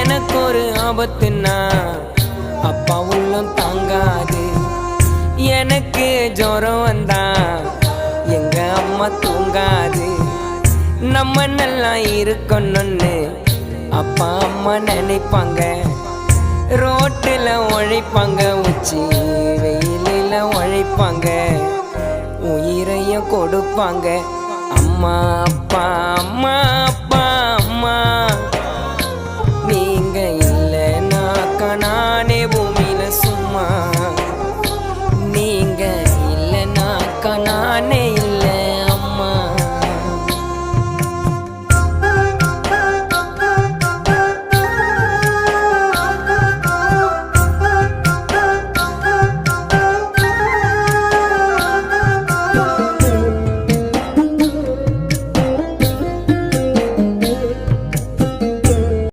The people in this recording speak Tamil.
எனக்கு ஒரு ஆபத்துன்னா அப்பா உள்ளம் தாங்காது. எனக்கு ஜுரம் வந்தா எங்க அம்மா தூங்காது. நம்ம நல்லா இருக்கணும்னு அப்பா அம்மா நினைப்பாங்க. ரோட்டில் உழைப்பாங்க, உச்சி வெயிலில் உழைப்பாங்க, உயிரையும் கொடுப்பாங்க. அம்மா அப்பா அம்மா அப்பா.